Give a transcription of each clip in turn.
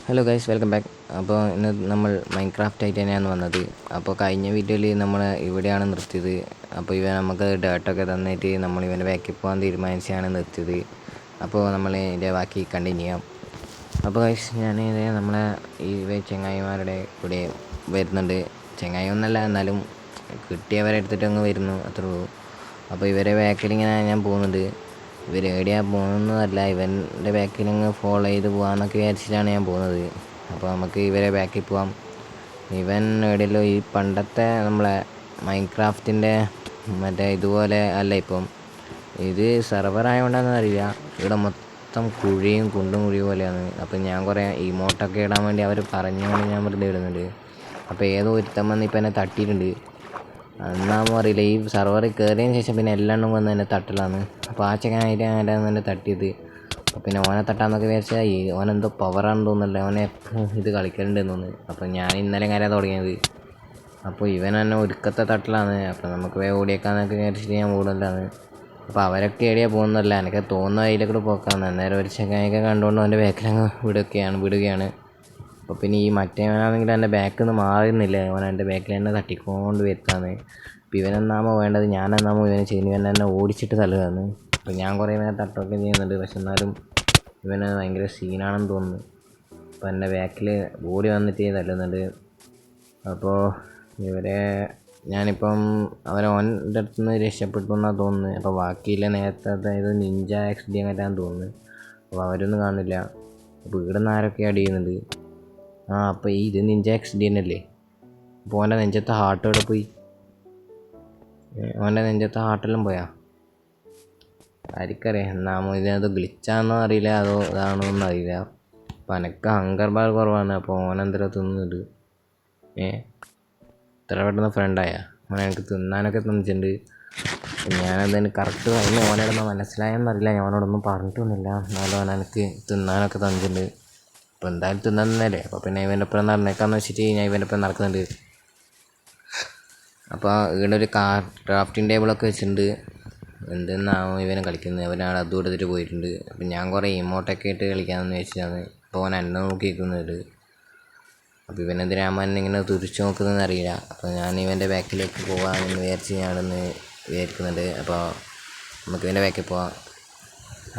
Hello guys, welcome back. അപ്പോൾ ഇന്ന് നമ്മൾ മൈൻക്രാഫ്റ്റ് ആയിട്ട് തന്നെയാണ് വന്നത്. അപ്പോൾ കഴിഞ്ഞ വീഡിയോയിൽ നമ്മൾ ഇവിടെയാണ് നിർത്തിയത്. അപ്പോൾ ഇവ നമുക്ക് ഡേട്ടൊക്കെ തന്നിട്ട് നമ്മൾ ഇവൻ്റെ ബാക്കിൽ പോകാൻ തീരുമാനിച്ചാണ് നിർത്തിയത്. അപ്പോൾ നമ്മൾ ഇതിൻ്റെ ബാക്കി കണ്ടിന്യൂ ചെയ്യാം. അപ്പോൾ ഗൈസ്, ഞാൻ നമ്മളെ ഈ ചെങ്ങായിമാരുടെ കൂടെ വരുന്നുണ്ട്. ചെങ്ങായി ഒന്നല്ല, എന്നാലും കിട്ടിയവരെ എടുത്തിട്ട് അങ്ങ് വരുന്നു, അത്രേ ഉള്ളൂ. അപ്പോൾ ഇവരെ ബാക്കിൽ ഇങ്ങനെ ഞാൻ പോകുന്നുണ്ട്. ഇവർ എവിടെയാണ് പോകുന്നതല്ല, ഇവൻ്റെ ബാക്കിൽ അങ്ങ് ഫോളോ ചെയ്ത് പോകാമെന്നൊക്കെ വിചാരിച്ചിട്ടാണ് ഞാൻ പോകുന്നത്. അപ്പോൾ നമുക്ക് ഇവരെ ബാക്കിൽ പോവാം. ഇവൻ എവിടെയല്ലോ ഈ പണ്ടത്തെ നമ്മളെ മൈൻക്രാഫ്റ്റിൻ്റെ മറ്റേ ഇതുപോലെ അല്ല ഇപ്പം. ഇത് സെർവർ ആയതുകൊണ്ടാണെന്ന് അറിയില്ല, ഇവിടെ മൊത്തം കുഴിയും കുണ്ടും കുഴി പോലെയാണ്. അപ്പം ഞാൻ കുറേ ഇമോട്ടൊക്കെ ഇടാൻ വേണ്ടി അവർ പറഞ്ഞുകൊണ്ട് ഞാൻ വെറുതെ ഇടുന്നുണ്ട്. അപ്പോൾ ഏതോ ഒരുത്തം വന്ന് ഇപ്പം എന്നെ തട്ടിയിട്ടുണ്ട്. എന്നാകുമ്പോൾ അറിയില്ല, ഈ സെർവറിൽ കയറിയതിന് ശേഷം പിന്നെ എല്ലാം വന്ന് തന്നെ തട്ടലാണ്. അപ്പോൾ ആ ചെക്കനായിട്ട് ആരാന്ന് തന്നെ തട്ടിയത്. അപ്പോൾ പിന്നെ ഓനെ തട്ടാന്നൊക്കെ വിചാരിച്ചാൽ ഓനെന്തോ പവറാണെന്ന് തോന്നുന്നില്ല, ഓനെ ഇത് കളിക്കലുണ്ടെന്ന് തോന്നുന്നു. അപ്പോൾ ഞാൻ ഇന്നലെ കാര്യം തുടങ്ങിയത്. അപ്പോൾ ഇവൻ തന്നെ ഒരുക്കത്തെ തട്ടലാണ്. അപ്പോൾ നമുക്ക് വേഗം ഓടിയേക്കാന്നൊക്കെ വിചാരിച്ചിട്ട് ഞാൻ ഓടുന്നതാണ്. അപ്പോൾ അവരൊക്കെ എവിടെയാണ് പോകുന്നതല്ല, എനിക്ക് തോന്നുന്ന അതിലേക്കൂടെ പോക്കാണ്. അന്നേരം ഒരു ചെക്കനൊക്കെ കണ്ടുകൊണ്ട് അവൻ്റെ ബാക്കിലങ്ങ് വിടുകയാണ്. അപ്പോൾ പിന്നെ ഈ മറ്റേവനാണെങ്കിൽ എൻ്റെ ബാക്കിൽ നിന്ന് മാറുന്നില്ല, അവൻ എൻ്റെ ബാക്കിൽ തന്നെ തട്ടിക്കൊണ്ട് വരുത്താന്ന്. അപ്പോൾ ഇവനെന്നാമോ വേണ്ടത്, ഞാനെന്നാമോ ഇവനെ ചെയ്യുന്നു, ഇവൻ എന്നെ ഓടിച്ചിട്ട് തള്ളുകയാണ്. അപ്പോൾ ഞാൻ കുറേ ഇവനെ തട്ടൊക്കെ ചെയ്യുന്നുണ്ട്, പക്ഷെ എന്നാലും ഇവന് ഭയങ്കര സീനാണെന്ന് തോന്നുന്നു. അപ്പോൾ എൻ്റെ ബാക്കിൽ ഓടി വന്നിട്ട് തല്ലുന്നുണ്ട്. അപ്പോൾ ഇവരെ ഞാനിപ്പം ഓൻ്റെ അടുത്ത് നിന്ന് രക്ഷപ്പെട്ടു എന്നാണ് തോന്നുന്നത്. അപ്പോൾ ബാക്കിയില്ല നേരത്തെ, അതായത് നിഞ്ച XD അങ്ങനെയാണെന്ന് തോന്നുന്നത്. അപ്പോൾ അവരൊന്നും കാണില്ല. അപ്പോൾ ഇവിടെ നിന്ന് ആരൊക്കെ അടിയുന്നുണ്ട്. അപ്പോൾ ഇത് നിഞ്ച XD തന്നെയല്ലേ. അപ്പോൾ ഓൻ്റെ നെഞ്ചത്തെ ഹാർട്ട് എവിടെ പോയി? ഓൻ്റെ നെഞ്ചത്തെ ഹാർട്ടെല്ലാം പോയാ? ആർക്കറിയാം. എന്നാമോ ഇതിനകത്ത് ഗ്ലിച്ചാണെന്നോ അറിയില്ല, അതോ ഇതാണോന്നും അറിയില്ല. അപ്പം എനിക്ക് ഹങ്കർ ബാർ കുറവാണ്. അപ്പോൾ ഓനെന്തെങ്കിലും തിന്നുന്നുണ്ട്. ഇത്ര പെട്ടെന്ന് ഫ്രണ്ടായ ഓനെ എനിക്ക് തിന്നാനൊക്കെ തന്നിട്ടുണ്ട്. ഞാനതിന് കറക്റ്റ് അതിന് ഓനോടൊന്നും മനസ്സിലായെന്നറിയില്ല, ഞാനോടൊന്നും പറഞ്ഞിട്ടൊന്നുമില്ല. എന്നാലും ഓനെനിക്ക് തിന്നാനൊക്കെ തന്നിട്ടുണ്ട്. അപ്പോൾ എന്തായാലും തിന്നാൻ തന്നെയല്ലേ. അപ്പോൾ പിന്നെ ഇവൻ്റെ ഒപ്പം നടന്നേക്കാന്ന് വെച്ചിട്ട് ഞാൻ ഇവൻ്റെ ഒപ്പം നടക്കുന്നുണ്ട്. അപ്പോൾ ഇവിടെ ഒരു ക്രാഫ്റ്റിംഗ് ടേബിളൊക്കെ വെച്ചിട്ടുണ്ട്. എന്തെന്നാവും ഇവനെ കളിക്കുന്നത്, അവനാണ് അതും എടുത്തിട്ട് പോയിട്ടുണ്ട്. അപ്പം ഞാൻ കുറേ ഇമോട്ടൊക്കെ ഇട്ട് കളിക്കാമെന്ന് വെച്ചിട്ടാണ്. അപ്പോൾ അവൻ എന്നെ നോക്കി നിൽക്കുന്നുണ്ട്. അപ്പോൾ ഇവനെന്തിനാകുമ്പോൾ ഇങ്ങനെ തുറിച്ച് നോക്കുന്നതെന്ന് അറിയില്ല. അപ്പോൾ ഞാൻ ഇവൻ്റെ ബാക്കിലേക്ക് പോകാമെന്ന് വിചാരിച്ച് ഞാനൊന്ന് വിചാരിക്കുന്നുണ്ട്. അപ്പോൾ നമുക്ക് ഇവൻ്റെ ബാക്കിൽ പോവാം.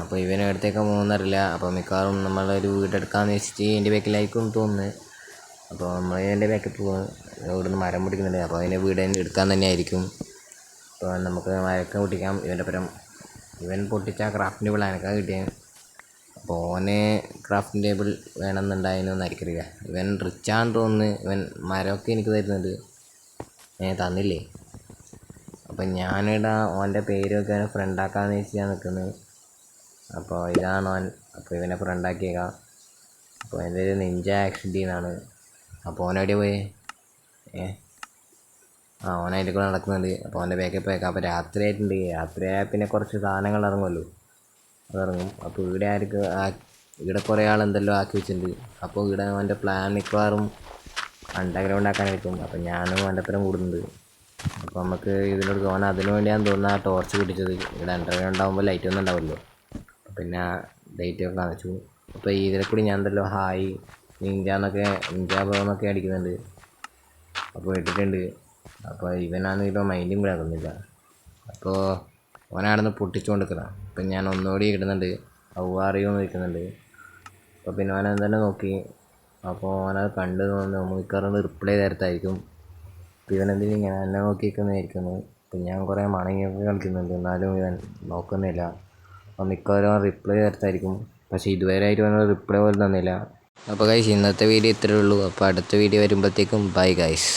അപ്പോൾ ഇവനെ അടുത്തേക്ക് പോകുന്നറിയില്ല. അപ്പോൾ മിക്കവാറും നമ്മളൊരു വീടെടുക്കാമെന്ന് വെച്ചിട്ട് എൻ്റെ ബാക്കിലായിരിക്കും തോന്നുന്നത്. അപ്പോൾ നമ്മൾ എൻ്റെ ബാക്കിൽ പോകും. ഇവിടുന്ന് മരം പൊട്ടിക്കുന്നുണ്ട്. അപ്പോൾ അതിൻ്റെ വീട് എടുക്കാൻ തന്നെ ആയിരിക്കും. അപ്പോൾ നമുക്ക് മരമൊക്കെ പൊട്ടിക്കാം. ഇവൻ്റെ പരം ഇവൻ പൊട്ടിച്ച ക്രാഫ്റ്റിംഗ് ടേബിൾ എനിക്കാണ് കിട്ടിയത്. അപ്പോൾ ഓന് ക്രാഫ്റ്റിംഗ് ടേബിൾ വേണമെന്നുണ്ടായിരുന്നൊന്നും ആയിരിക്കില്ല. ഇവൻ റിച്ചാണെന്ന് തോന്നുന്നു. ഇവൻ മരമൊക്കെ എനിക്ക് തരുന്നുണ്ട്. തന്നില്ലേ. അപ്പം ഞാനിവിടെ ഓൻ്റെ പേരൊക്കെ ഫ്രണ്ടാക്കാമെന്ന് വെച്ചാൽ നിൽക്കുന്നത്. അപ്പോൾ ഇതാണ് ഓൻ. അപ്പോൾ ഇവനെ ഫ്രണ്ടാക്കിയേക്കാം. അപ്പോൾ എൻ്റെ ഒരു നിഞ്ച XD എന്നാണ്. അപ്പോൾ ഓനെവിടെ പോയി? ഓനതിൻ്റെ കൂടെ നടക്കുന്നുണ്ട്. അപ്പോൾ അവൻ്റെ ബാക്കിൽ പോയേക്കാം. അപ്പോൾ രാത്രി ആയിട്ടുണ്ട്. രാത്രിയായാൽ പിന്നെ കുറച്ച് സാധനങ്ങൾ ഇറങ്ങുമല്ലോ, അതിറങ്ങും. അപ്പോൾ ഇവിടെ കുറേ ആളെന്തെല്ലോ ആക്കി വെച്ചിട്ടുണ്ട്. അപ്പോൾ ഇവിടെ അവൻ്റെ പ്ലാൻ മിക്കവാറും അണ്ടർഗ്രൗണ്ട് ആക്കാനായിരിക്കും. അപ്പോൾ ഞാനും അവൻ്റെ ഒപ്പം കൂടുന്നുണ്ട്. അപ്പോൾ നമുക്ക് ഇതിനോട് തോന്നാൻ അതിനു വേണ്ടിയാണ് തോന്നുന്നത് ആ ടോർച്ച് പിടിച്ചത്. ഇവിടെ അണ്ടർഗ്രൗണ്ട് ആകുമ്പോൾ ലൈറ്റ് ഒന്നും ഉണ്ടാവുമല്ലോ, പിന്നെ ലൈറ്റൊക്കെ കാണിച്ചു. അപ്പോൾ ഇതിൽ കൂടി ഞാൻ എന്തല്ലോ ഹായ് നിഞ്ച ബ്രോ എന്നൊക്കെ അടിക്കുന്നുണ്ട്. അപ്പോൾ ഇട്ടിട്ടുണ്ട്. അപ്പോൾ ഇവനാണെങ്കിലും മൈൻഡും കൂടെ ആക്കുന്നില്ല. അപ്പോൾ ഓനാണെന്ന് പൊട്ടിച്ചു കൊടുക്കണം. അപ്പം ഞാൻ ഒന്നുകൂടി ഇടുന്നുണ്ട്, അറിയുമെന്ന് ചോദിക്കുന്നുണ്ട്. അപ്പോൾ പിന്നെ ഓനെ തന്നെ നോക്കി. അപ്പോൾ ഓനത് കണ്ടു തോന്നുന്നു. മിക്കവാറും റിപ്ലൈ തരത്തായിരിക്കും. അപ്പോൾ ഇവനെന്തെങ്കിലും ഇങ്ങനെ എന്നെ നോക്കിയിരിക്കുന്നതായിരിക്കുന്നു. അപ്പം ഞാൻ കുറേ മണങ്ങിയൊക്കെ കളിക്കുന്നുണ്ട്, എന്നാലും ഇവൻ നോക്കുന്നില്ല. അപ്പോൾ മിക്കവാറും റിപ്ലൈ തരത്തായിരിക്കും. പക്ഷേ ഇതുവരെ ആയിട്ട് അവന് റിപ്ലൈ പോലും തന്നില്ല. അപ്പോൾ ഗൈസ്, ഇന്നത്തെ വീഡിയോ ഇത്രയേ ഉള്ളൂ. അപ്പോൾ അടുത്ത വീഡിയോ വരുമ്പോഴത്തേക്കും ബൈ ഗൈസ്.